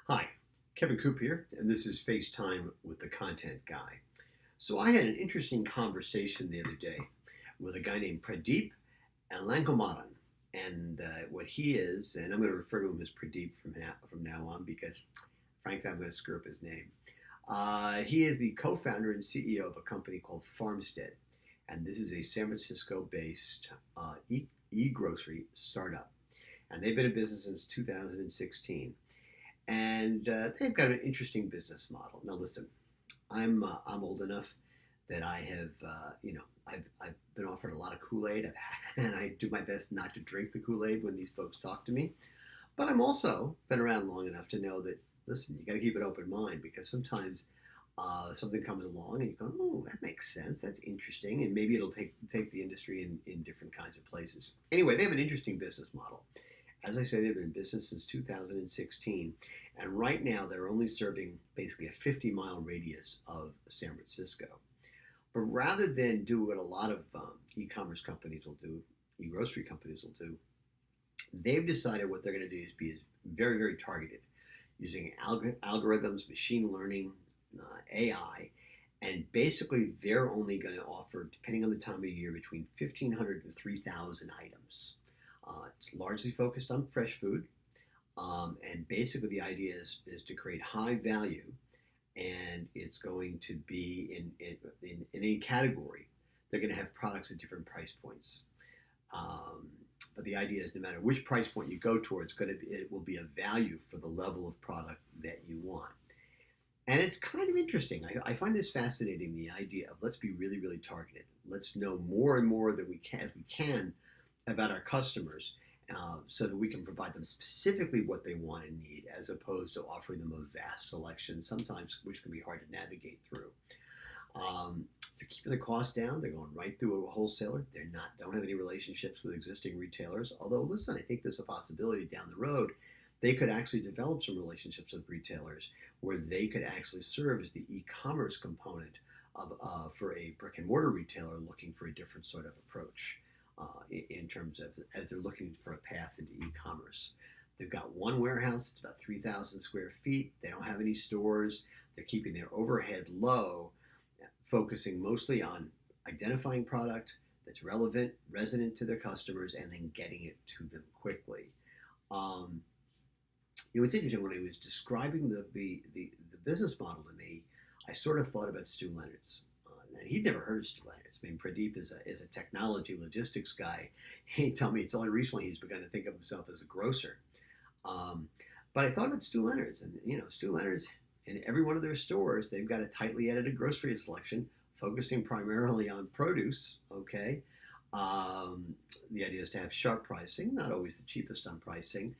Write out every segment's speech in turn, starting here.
Hi, Kevin Coop here, and this is FaceTime with the Content Guy. So I had an interesting conversation the other day with a guy named Pradeep Langomaran, and what he is, and I'm going to refer to him as Pradeep from now on because, frankly, I'm going to screw up his name. He is the co-founder and CEO of a company called Farmstead, and this is a San Francisco-based e-grocery startup, and they've been in business since 2016. And they've got an interesting business model. Now, listen, I'm old enough that I have I've been offered a lot of Kool-Aid, and I do my best not to drink the Kool-Aid when these folks talk to me. But I'm also been around long enough to know that listen, you got to keep an open mind because sometimes something comes along and you go, oh, that makes sense, that's interesting, and maybe it'll take the industry in different kinds of places. Anyway, they have an interesting business model. As I say, they've been in business since 2016, and right now they're only serving basically a 50-mile radius of San Francisco. But rather than do what a lot of e-commerce companies will do, e-grocery companies will do, they've decided what they're going to do is be very, very targeted, using algorithms, machine learning, AI, and basically they're only going to offer, depending on the time of year, between 1,500 and 3,000 items. It's largely focused on fresh food, and basically the idea is to create high value, and it's going to be in any category. They're going to have products at different price points. But the idea is no matter which price point you go towards, it will be a value for the level of product that you want. And it's kind of interesting. I find this fascinating, the idea of let's be really, really targeted. Let's know more and more that as we can about our customers, so that we can provide them specifically what they want and need, as opposed to offering them a vast selection, sometimes which can be hard to navigate through. They're keeping the cost down. They're going right through a wholesaler. Don't have any relationships with existing retailers. Although, listen, I think there's a possibility down the road they could actually develop some relationships with retailers where they could actually serve as the e-commerce component for a brick and mortar retailer looking for a different sort of approach. In terms of as they're looking for a path into e-commerce. They've got one warehouse, it's about 3,000 square feet. They don't have any stores. They're keeping their overhead low, focusing mostly on identifying product that's relevant, resonant to their customers, and then getting it to them quickly. It's interesting, when I was describing the business model to me, I sort of thought about Stu Leonard's. And he'd never heard of Stu Leonard's. I mean, Pradeep is a technology logistics guy. He told me it's only recently he's begun to think of himself as a grocer. But I thought about Stu Leonard's, and Stu Leonard's, in every one of their stores, they've got a tightly edited grocery selection, focusing primarily on produce. Okay, the idea is to have sharp pricing, not always the cheapest on pricing,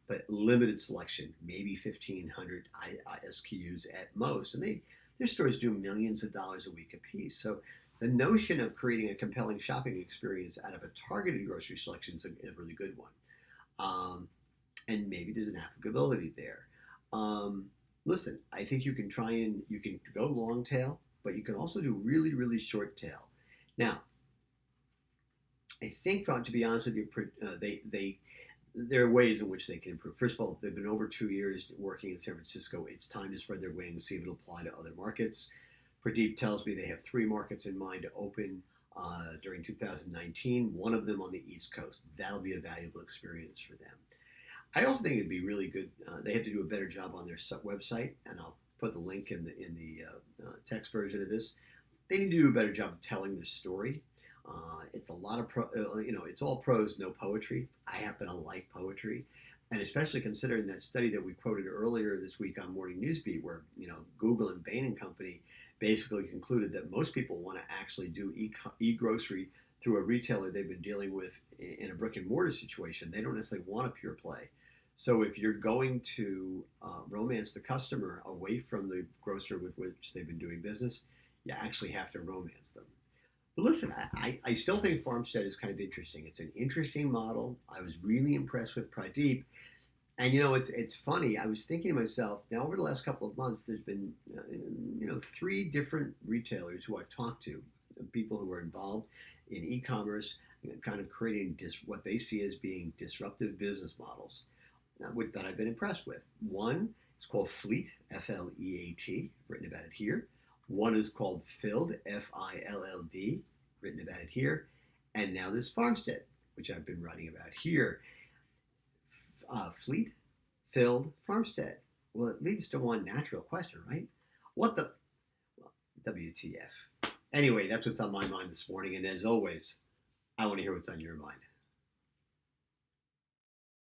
but limited selection, maybe 1,500 SKUs at most, and their stores do millions of dollars a week apiece. So the notion of creating a compelling shopping experience out of a targeted grocery selection is a really good one. And maybe there's an applicability there. Listen, I think you can go long tail, but you can also do really, really short tail. Now, I think, to be honest with you, there are ways in which they can improve. First of all, they've been over 2 years working in San Francisco. It's time to spread their wings, see if it'll apply to other markets. Pradeep tells me they have 3 markets in mind to open during 2019, one of them on the East Coast. That'll be a valuable experience for them. I also think it'd be really good. They have to do a better job on their website, and I'll put the link in the text version of this. They need to do a better job of telling their story. It's a lot of it's all prose, no poetry. I happen to like poetry, and especially considering that study that we quoted earlier this week on Morning Newsbeat, where Google and Bain and Company basically concluded that most people want to actually do e-grocery through a retailer they've been dealing with in a brick and mortar situation. They don't necessarily want a pure play. So if you're going to romance the customer away from the grocer with which they've been doing business, you actually have to romance them. But listen, I still think Farmstead is kind of interesting. It's an interesting model. I was really impressed with Pradeep. And it's funny. I was thinking to myself, now over the last couple of months, there's been 3 different retailers who I've talked to, people who are involved in e-commerce, kind of creating what they see as being disruptive business models. that I've been impressed with. One is called Fleet, F-L-E-A-T, written about it here. One is called Filled, F-I-L-L-D, written about it here. And now this Farmstead, which I've been writing about here. Fleet, Filled, Farmstead. Well, it leads to one natural question, right? What the... Well, WTF. Anyway, that's what's on my mind this morning. And as always, I want to hear what's on your mind.